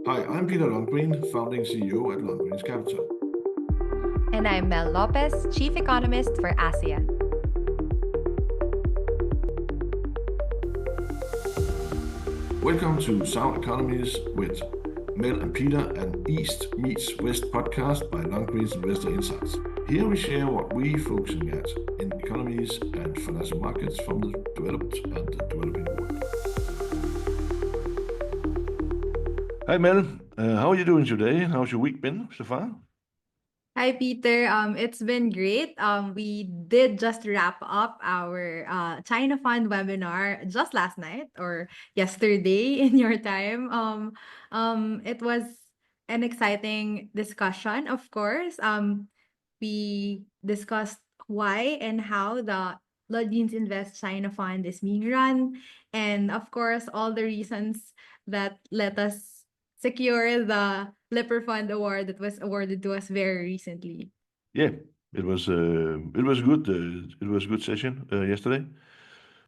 Hi, I'm Peter Lundgren, founding CEO at Lundgren's Capital. And I'm Mel Lopez, Chief Economist for ASEAN. Welcome to Sound Economies with Mel and Peter, an East meets West podcast by Lundgren's Investor Insights. Here we share what we're focusing at in economies and financial markets from the developed and the developing world. Hi Mel, how are you doing today? How's your week been so far? Hi, Peter. It's been great. We did just wrap up our China Fund webinar just last night or yesterday in your time. It was an exciting discussion, of course. We discussed why and how the Lodins Invest China Fund is being run, and of course, all the reasons that let us secure the Lipper Fund Award that was awarded to us very recently. Yeah, it was good. It was a good session yesterday.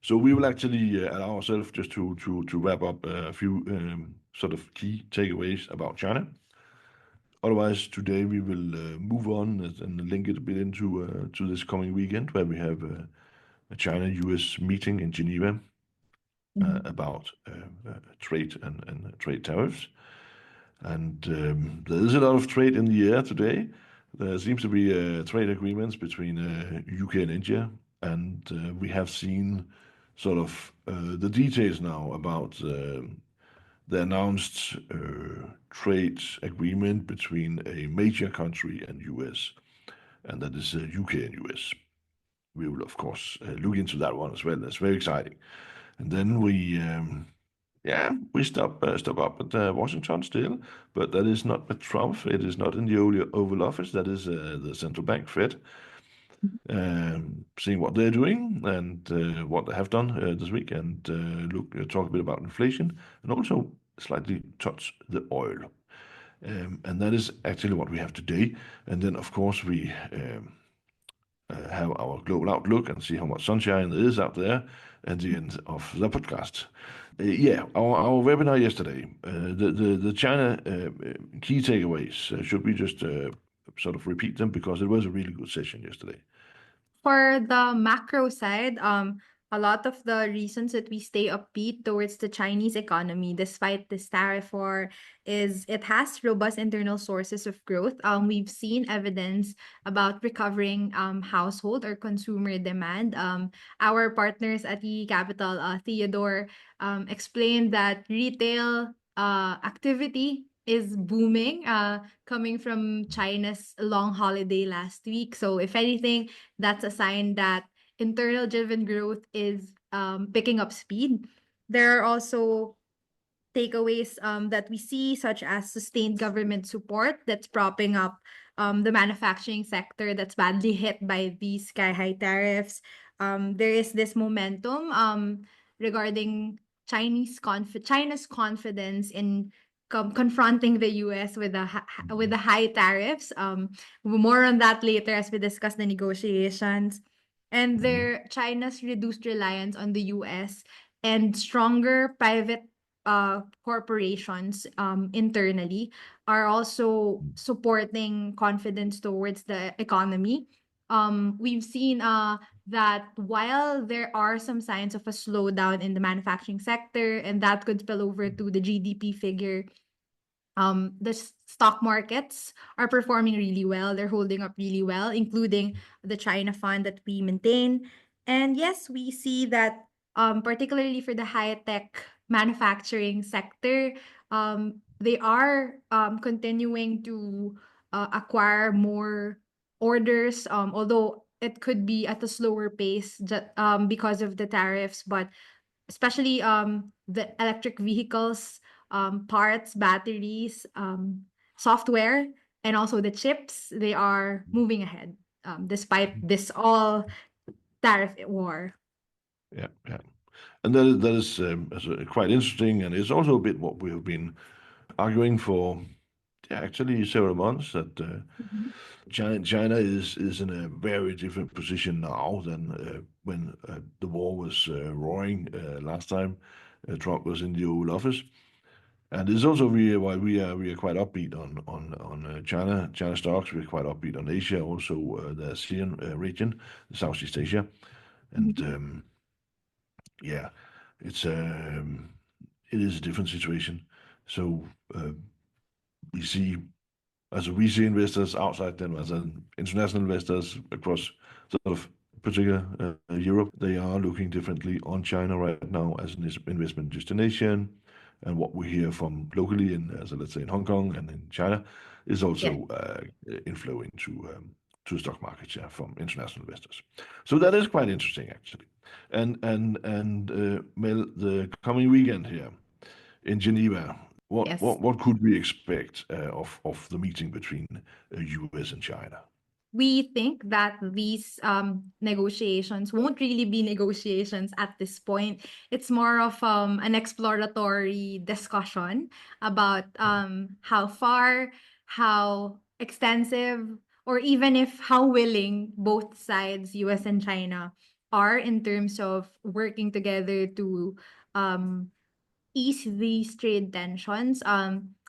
So we will actually allow ourselves just to wrap up a few sort of key takeaways about China. Otherwise, today we will move on and link it a bit into to this coming weekend where we have a China-US meeting in Geneva about trade and trade tariffs. And there is a lot of trade in the air today. There seems to be trade agreements between UK and India, and we have seen sort of the details now about the announced trade agreement between a major country and US, and that is UK and US. We will, of course, look into that one as well. That's very exciting. And then we stop up at Washington still, but that is not with Trump. It is not in the Oval Office. That is the central bank, Fed, seeing what they're doing and what they have done this week, and talk a bit about inflation, and also slightly touch the oil. And that is actually what we have today. And then, of course, we have our global outlook and see how much sunshine there is out there at the end of the podcast. Our webinar yesterday, the China key takeaways. Should we just sort of repeat them because it was a really good session yesterday? For the macro side, a lot of the reasons that we stay upbeat towards the Chinese economy, despite this tariff war, is it has robust internal sources of growth. We've seen evidence about recovering household or consumer demand. Our partners at the Capital, Theodore, explained that retail activity is booming, coming from China's long holiday last week. So if anything, that's a sign that internal driven growth is picking up speed. There are also takeaways that we see, such as sustained government support that's propping up the manufacturing sector that's badly hit by these sky-high tariffs. There is this momentum regarding China's confidence in confronting the U.S. with the high tariffs. More on that later as we discuss the negotiations. And China's reduced reliance on the U.S. and stronger private corporations internally are also supporting confidence towards the economy. We've seen that while there are some signs of a slowdown in the manufacturing sector, and that could spill over to the GDP figure, the stock markets are performing really well. They're holding up really well, including the China fund that we maintain. And yes, we see that particularly for the high-tech manufacturing sector, they are continuing to acquire more orders, although it could be at a slower pace because of the tariffs, but especially the electric vehicles, parts, batteries, software, and also the chips, they are moving ahead despite this all tariff war. Yeah. And that is quite interesting, and it's also a bit what we have been arguing for, actually several months, that China is in a very different position now than when the war was roaring last time Trump was in the Oval Office. And this is also why we are quite upbeat on China stocks. We're quite upbeat on Asia, also the ASEAN region, Southeast Asia, and Mhm. yeah, it's it is a different situation. So uh, we see we see investors outside them as an international investors across sort of particular Europe. They are looking differently on China right now as an investment destination. And what we hear from locally so let's say in Hong Kong and in China, is Yeah. also inflowing to the stock market share from international investors. So that is quite interesting actually. And Mel, the coming weekend here in Geneva, Yes. what could we expect of the meeting between US and China? We think that these negotiations won't really be negotiations at this point. It's more of an exploratory discussion about how far, how extensive, or even if how willing both sides, US and China, are in terms of working together to um, ease these trade tensions.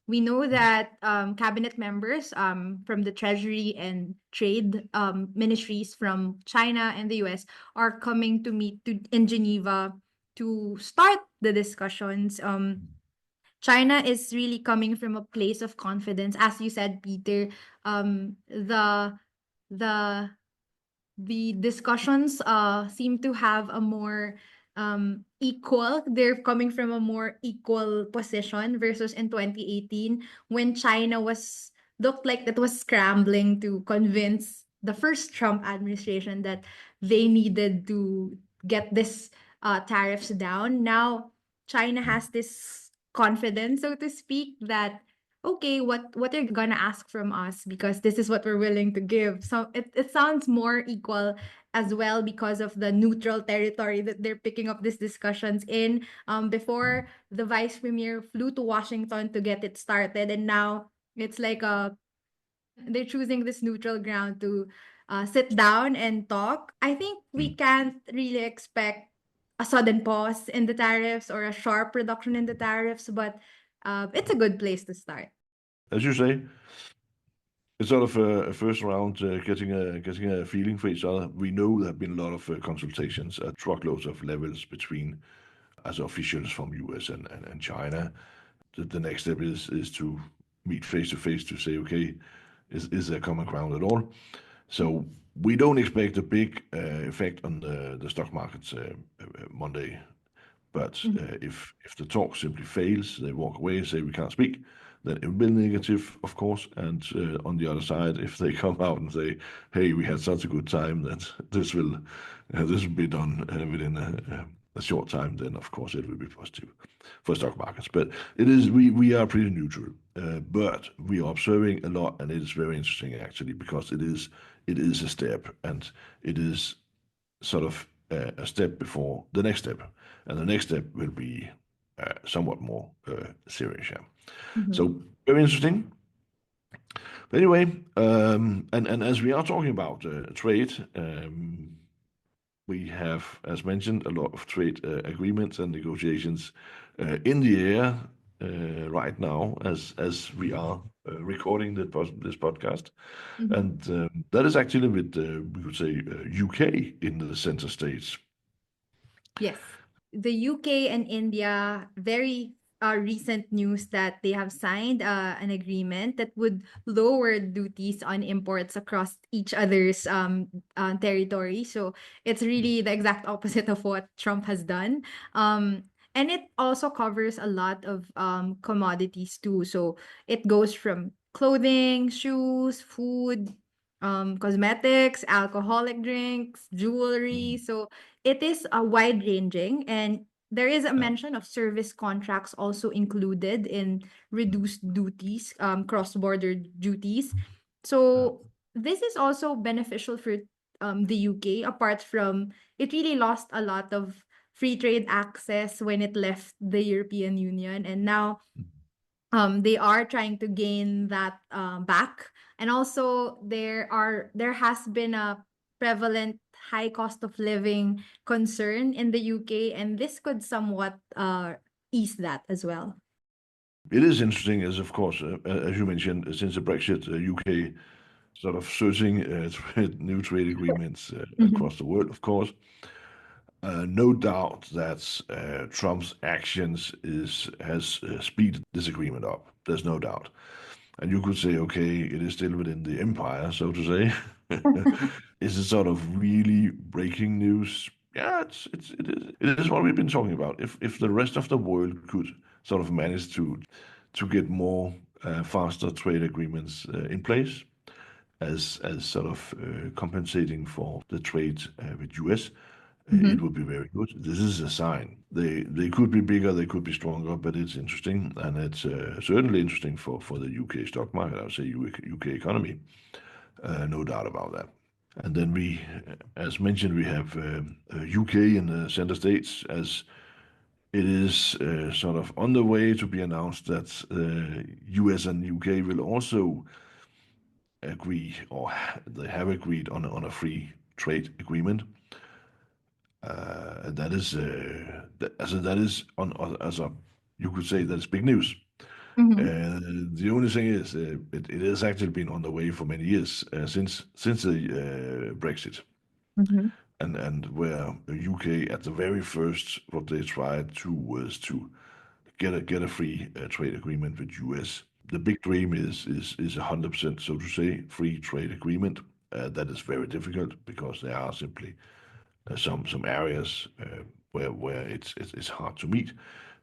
We know that cabinet members from the Treasury and Trade ministries from China and the US are coming to meet in Geneva to start the discussions. China is really coming from a place of confidence, as you said, Peter. The the discussions seem to have a more equal, they're coming from a more equal position versus in 2018 when China was looked like that was scrambling to convince the first Trump administration that they needed to get this tariffs down. Now China has this confidence, so to speak, that okay, what they're gonna ask from us because this is what we're willing to give. So it sounds more equal as well because of the neutral territory that they're picking up these discussions in. Before the vice premier flew to Washington to get it started, and now it's like they're choosing this neutral ground to sit down and talk. I think we can't really expect a sudden pause in the tariffs or a sharp reduction in the tariffs, but it's a good place to start. As you say, it's sort of a first round getting a feeling for each other. We know there have been a lot of consultations, truckloads of levels between as officials from US and China. The next step is to meet face to face to say, okay, is there common ground at all? So we don't expect a big effect on the stock markets Monday. But Mhm. if the talk simply fails, they walk away and say we can't speak, then it will be negative, of course. And on the other side, if they come out and say, "Hey, we had such a good time that this will be done within a short time," then of course it will be positive for stock markets. But we are pretty neutral, but we are observing a lot, and it is very interesting actually because it is a step, and it is sort of a step before the next step, and the next step will be somewhat more serious. Yeah. Mhm. So very interesting. But anyway, and as we are talking about trade, we have, as mentioned, a lot of trade agreements and negotiations in the air right now as we are recording this podcast. Mhm. And that is actually with, we could say, UK in the center stage. Yes. The UK and India, very recent news that they have signed an agreement that would lower duties on imports across each other's territory. So it's really the exact opposite of what Trump has done. And it also covers a lot of commodities too. So it goes from clothing, shoes, food, cosmetics, alcoholic drinks, jewelry. Mm. So it is a wide ranging, and there is a Yeah. mention of service contracts also included in reduced duties, cross-border duties. Yeah. So this is also beneficial for the UK, apart from it really lost a lot of free trade access when it left the European Union, and now they are trying to gain that back. And also there has been a prevalent high cost of living concern in the UK, and this could somewhat ease that as well. It is interesting, as of course, as you mentioned, since the Brexit, UK sort of searching new trade agreements Mhm. across the world, of course. No doubt that Trump's actions is has speeded this agreement up. There's no doubt. And you could say, okay, it is still within the empire, so to say. Is it sort of really breaking news? Yeah, it is what we've been talking about. If the rest of the world could sort of manage to get more faster trade agreements in place as sort of compensating for the trade with US, it Mhm. would be very good. This is a sign. They could be bigger, they could be stronger, but it's interesting, and it's certainly interesting for the UK stock market. I would say UK economy, no doubt about that. And then we, as mentioned, we have UK in the center states as it is sort of on the way to be announced that US and UK will also agree, or they have agreed on a free trade agreement. And that is, that is as a, you could say that's big news. Mhm. The only thing is, it has actually been on the way for many years since the Brexit, Mhm. and where the UK at the very first what they tried to was to get a free trade agreement with US. The big dream is 100%, so to say, free trade agreement. That is very difficult because there are simply some areas where it's hard to meet.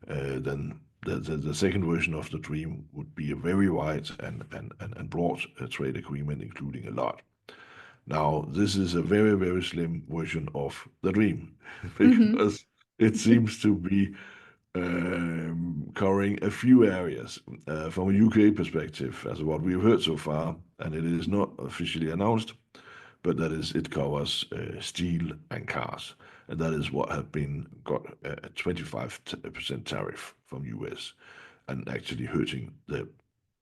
Then the second version of the dream would be a very wide and broad trade agreement, including a lot. Now, this is a very slim version of the dream Mhm. because it seems to be covering a few areas from a UK perspective, as what we've heard so far, and it is not officially announced, but that is it covers steel and cars, and that is what have been got a 25% tariff from US, and actually hurting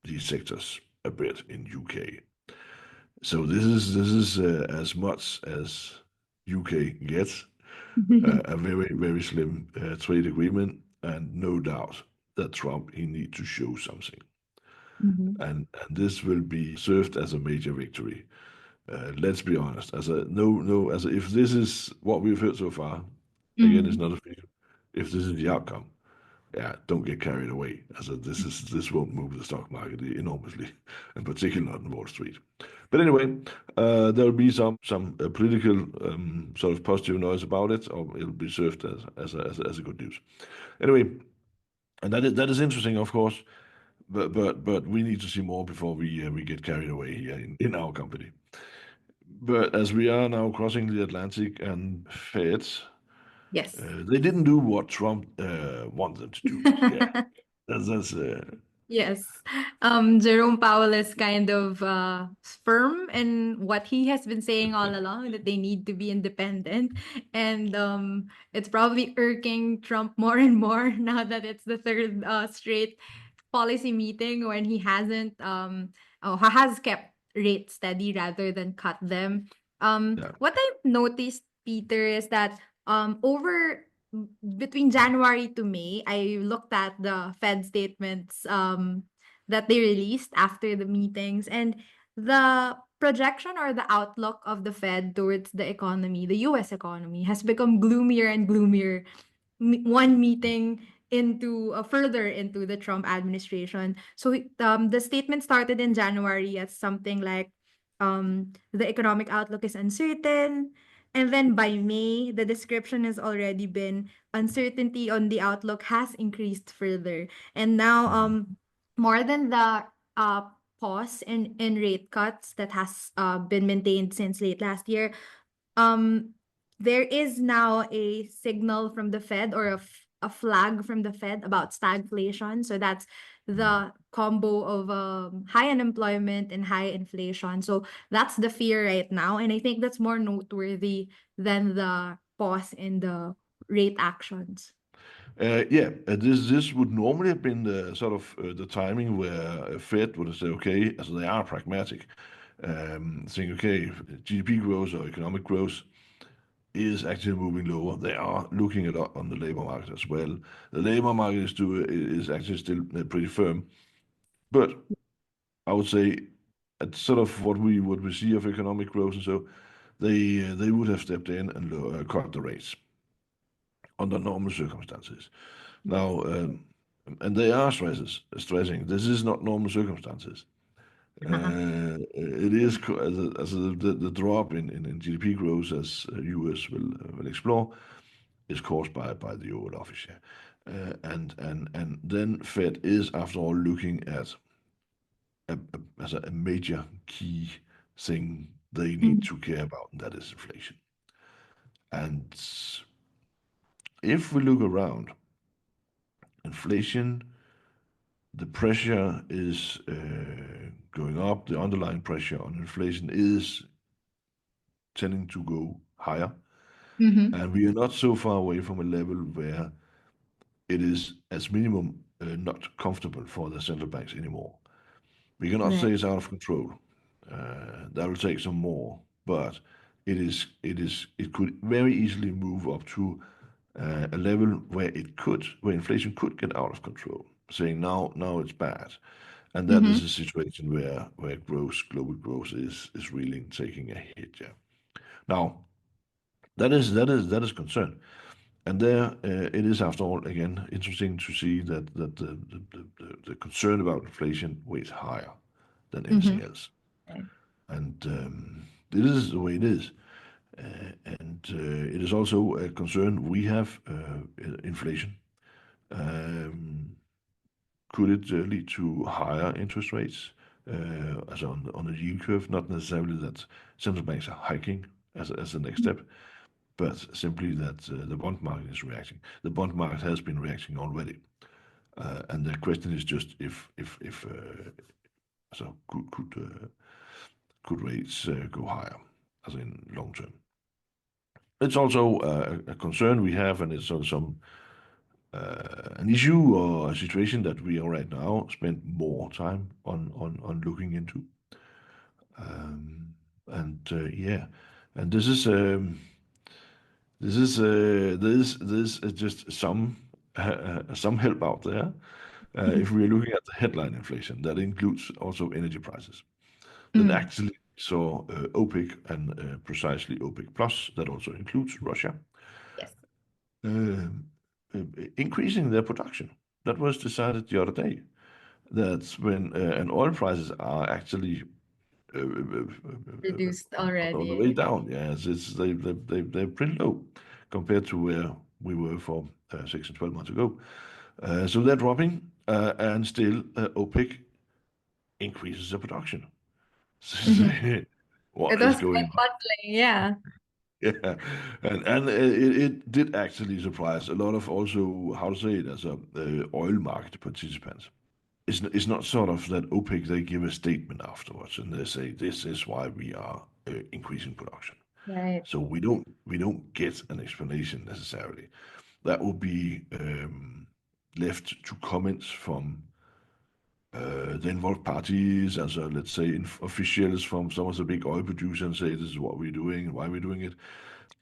these sectors a bit in UK. So this is as much as UK gets, a very slim trade agreement, and no doubt that Trump he need to show something, Mhm. and this will be served as a major victory. Let's be honest. As a no, as a, if this is what we've heard so far, again, it's Mhm. not official. If this is the outcome, yeah, don't get carried away. As a, this won't move the stock market enormously, and particularly not in Wall Street. But anyway, there'll be some political sort of positive noise about it, or it'll be served as a good news. Anyway, and that is interesting, of course. But we need to see more before we get carried away here in our company. But as we are now crossing the Atlantic and Fed, Yes. they didn't do what Trump wanted them to do. Yeah, that's Yes. Jerome Powell is kind of firm in what he has been saying all along that they need to be independent. And it's probably irking Trump more and more now that it's the third straight policy meeting when he hasn't has kept rates steady rather than cut them. yeah. What I've noticed, Peter, is that over between January to May, I looked at the Fed statements that they released after the meetings, and the projection or the outlook of the Fed towards the economy, the US economy, has become gloomier and gloomier one meeting into further into the Trump administration. So the statement started in January as something like the economic outlook is uncertain. And then by May, the description has already been uncertainty on the outlook has increased further. And now more than the uh, pause in rate cuts that has been maintained since late last year, um there is now a signal from the Fed or a flag from the Fed about stagflation. So that's the combo of high unemployment and high inflation. So that's the fear right now. And I think that's more noteworthy than the pause in the rate actions. Yeah, this would normally have been the sort of the timing where Fed would have said, okay, as they are pragmatic, saying, okay, GDP growth or economic growth is actually moving lower. They are looking a lot on the labor market as well. The labor market is actually still pretty firm, but I would say at sort of what we see of economic growth and so they would have stepped in and cut the rates under normal circumstances. Yes. Now, and they are stressing this is not normal circumstances. It is as the drop in GDP growth, as US will explore, is caused by the oil office. Yeah. And then Fed is, after all, looking at as a major key thing they need Mhm. to care about, and that is inflation. And if we look around, inflation, the pressure is going up. The underlying pressure on inflation is tending to go higher. Mhm. And we are not so far away from a level where it is, as minimum, not comfortable for the central banks anymore. We cannot Right. say it's out of control. That will take some more, but it could very easily move up to a level where inflation could get out of control. Saying now it's bad, and that is Mhm. a situation where global growth is really taking a hit. Yeah. Now that is concern. And there, it is, after all, again, interesting to see that the concern about inflation weighs higher than anything Mhm. else. Right. And this is the way it is. And it is also a concern we have, inflation. Um, could it lead to higher interest rates as on the yield curve? Not necessarily that central banks are hiking as the next step, but simply that the bond market is reacting. The bond market has been reacting already, and the question is just if so could rates go higher, as in long term. It's also a concern we have, and it's also an issue or a situation that we are right now spend more time on looking into. Um, and yeah, and this is just some help out there. Mhm. If we are looking at the headline inflation, that includes also energy prices. Then Mm. actually saw OPEC and precisely OPEC Plus, that also includes Russia, Yes. um, increasing their production. That was decided the other day. That's when and oil prices are actually Reduced on the way already. down. Yes, they're pretty low compared to where we were for 6 and 12 months ago. So they're dropping, and still OPEC increases the production. Mhm. What It is was going quite on? puzzling. Yeah. Yeah, and it did actually surprise a lot of, also, how to say it, as a oil market participants. It's not sort of that OPEC, they give a statement afterwards and they say this is why we are increasing production. Right. So we don't get an explanation necessarily. That will be left to comments from the involved parties, as let's say officials from some of the big oil producers, and say this is what we're doing and why we're doing it.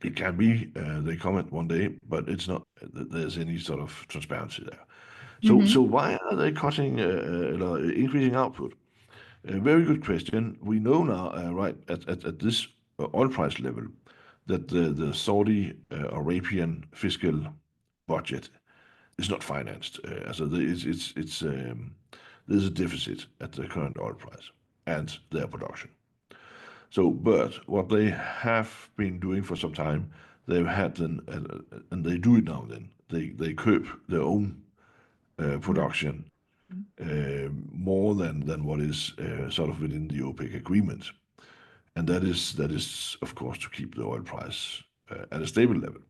It can be they comment one day, but it's not that there's any sort of transparency there. So Mhm. why are they cutting, increasing output? A very good question. We know now, right, at this oil price level, that the Saudi Arabian fiscal budget is not financed. So there's a deficit at the current oil price and their production. So, but what they have been doing for some time, they've had and they do it now. Then they curb their own production more than what is sort of within the OPEC agreement, and that is of course to keep the oil price at a stable level.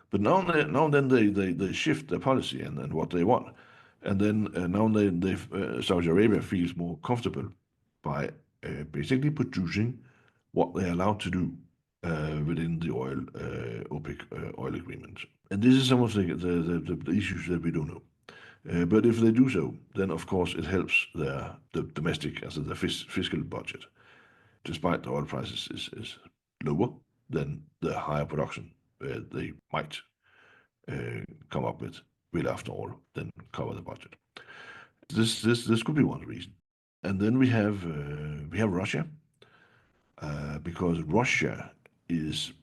But now and then they shift their policy and what they want, and then now and then Saudi Arabia feels more comfortable by basically producing what they're allowed to do within the OPEC oil agreement. And this is some of the issues that we don't know. But if they do so, then of course it helps the domestic, as the fiscal budget, despite the oil prices is lower. than the higher production they might come up with, will after all then cover the budget. This could be one reason. And then we have Russia, because Russia is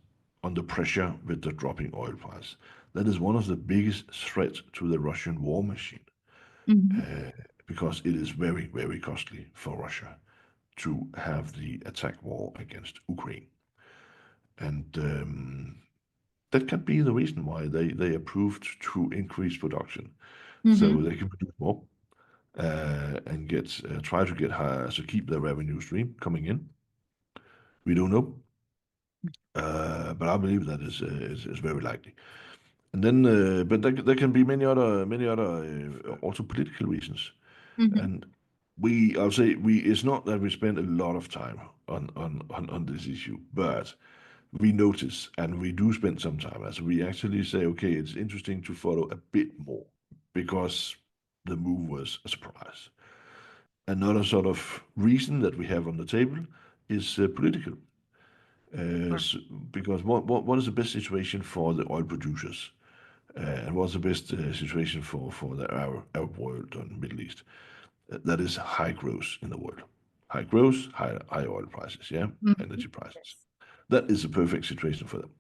under pressure with the dropping oil price. That is one of the biggest threats to the Russian war machine, Mhm. uh, because it is very, very costly for Russia to have the attack war against Ukraine. And that can be the reason why they approved to increase production, so Mhm. they can produce more and try to get higher, so keep the revenue stream coming in. We don't know, but I believe that is very likely. And then, but there can be many other also political reasons. Mhm. And I'll say it's not that we spend a lot of time on this issue, but we notice and we do spend some time as we actually say, okay, it's interesting to follow a bit more because the move was a surprise. Another sort of reason that we have on the table is political. Sure. Because what is the best situation for the oil producers? And what's the best situation for the Arab world and Middle East? That is high growth in the world. High growth, high oil prices, yeah, Mhm. energy prices. Yes. That is a perfect situation for them.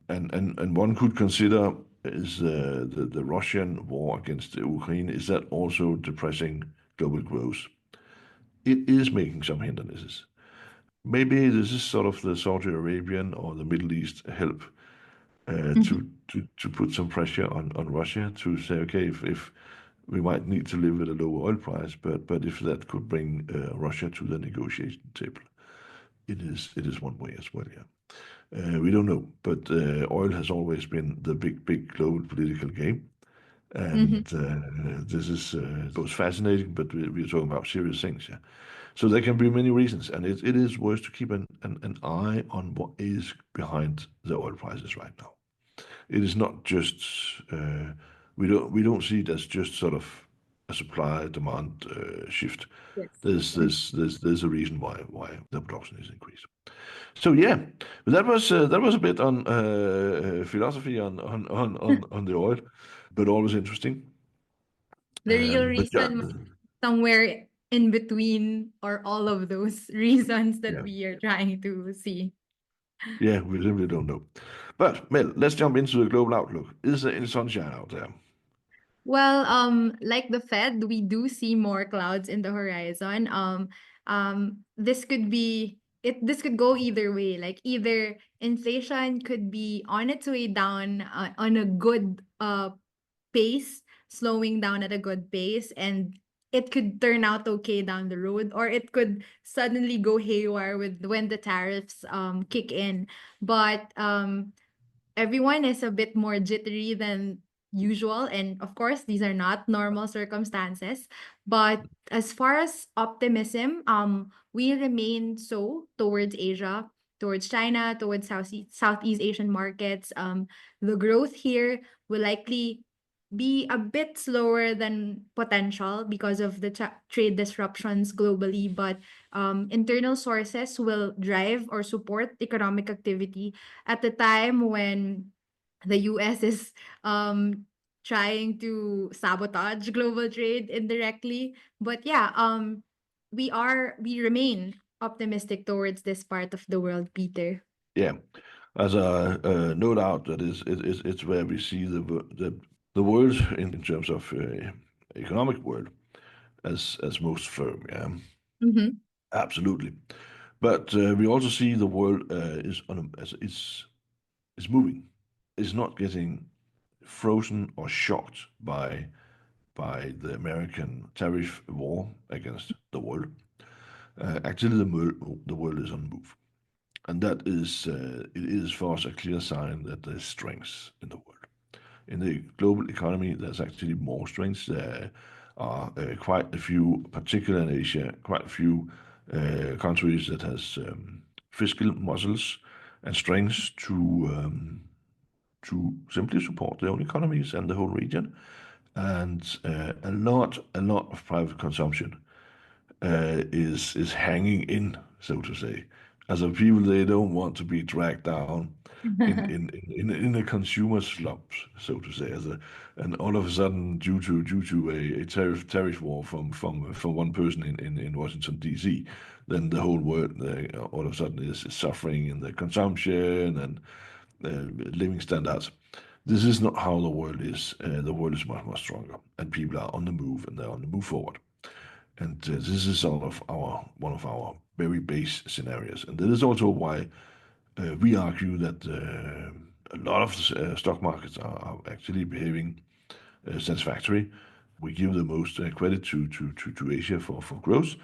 And one could consider is the Russian war against Ukraine, is that also depressing global growth? It is making some hindrances. Maybe this is sort of the Saudi Arabian or the Middle East help Mhm. to put some pressure on Russia to say, okay, if we might need to live with a lower oil price, but if that could bring Russia to the negotiation table, it is one way as well. Yeah, we don't know, but oil has always been the big global political game, and Mhm. this is both fascinating, but we're talking about serious things. Yeah, so there can be many reasons, and it is worth to keep an eye on what is behind the oil prices right now. It is not just we don't see it as just sort of a supply demand shift. Yes. There's a reason why the production is increased. So yeah, but that was a bit on philosophy on the oil, but always interesting. The real But yeah, reason might be somewhere in between or all of those reasons that yeah, we are trying to see. yeah, we simply don't know. But Mel, let's jump into the global outlook. Is there any sunshine out there? Well, like the Fed, we do see more clouds in the horizon. This could be it. This could go either way. Like either inflation could be on its way down on a good pace, slowing down at a good pace, and it could turn out okay down the road, or it could suddenly go haywire with when the tariffs kick in. But everyone is a bit more jittery than usual. And of course, these are not normal circumstances. But as far as optimism, we remain so towards Asia, towards China, towards Southeast Asian markets. The growth here will likely be a bit slower than potential because of the trade disruptions globally, but internal sources will drive or support economic activity at the time when the US is trying to sabotage global trade indirectly. But yeah, we remain optimistic towards this part of the world, Peter. Yeah, as a no doubt that it's where we see the world in terms of economic world as most firm. Yeah, Mm-hmm. absolutely. But we also see the world is on is moving. It's not getting frozen or shocked by the American tariff war against the world. Actually, the world is on move. And that is, it is for us a clear sign that there's strength in the world. In the global economy, there's actually more strengths. There are quite a few, particularly in Asia, quite a few countries that has fiscal muscles and strengths to simply support their own economies and the whole region, and a lot of private consumption is hanging in, so to say, as a people, they don't want to be dragged down in a consumer slump, so to say. And all of a sudden, due to a tariff war from one person in Washington D.C., then the whole world all of a sudden is suffering in the consumption and living standards. This is not how the world is. The world is much stronger, and people are on the move, and they're on the move forward. And this is sort of one of our very base scenarios, and that is also why we argue that a lot of stock markets are actually behaving satisfactory. We give the most credit to Asia for growth.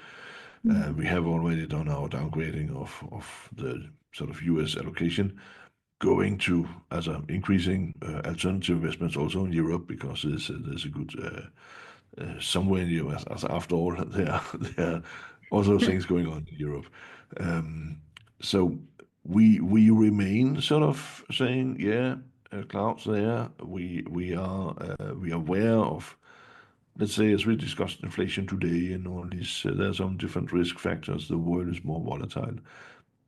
We have already done our downgrading of the sort of U.S. allocation, going to as an increasing alternative investments also in Europe, because there's a good somewhere in Europe. After all, there are also things going on in Europe. So we remain sort of saying, yeah, clouds there. We are aware of, let's say, as we discussed inflation today and all these. There are some different risk factors. The world is more volatile,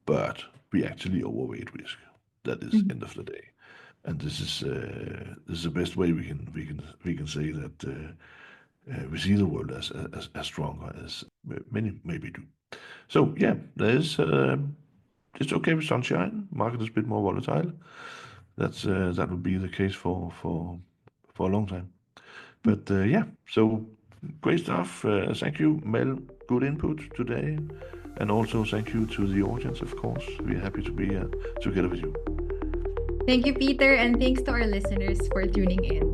but we actually overweight risk. That is end of the day, and this is the best way we can say that we see the world as stronger as many maybe do. So yeah, there is it's okay with sunshine. Market is a bit more volatile. That would be the case for a long time. But yeah, so great stuff. Thank you, Mel. Good input today. And also thank you to the audience, of course. We're happy to be here together with you. Thank you, Peter, and thanks to our listeners for tuning in.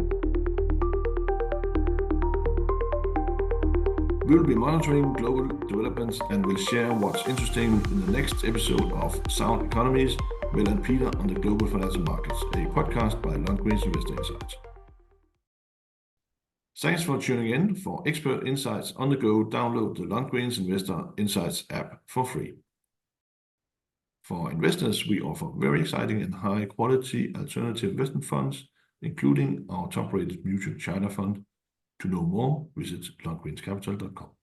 We will be monitoring global developments and will share what's interesting in the next episode of Sound Economies, Mel and Peter on the Global Financial Markets, a podcast by Lundgren's Investor Insights. Thanks for tuning in. For expert insights on the go, download the Lundgren's Investor Insights app for free. For investors, we offer very exciting and high quality alternative investment funds, including our top-rated mutual China fund. To know more, visit lundgrenscapital.com.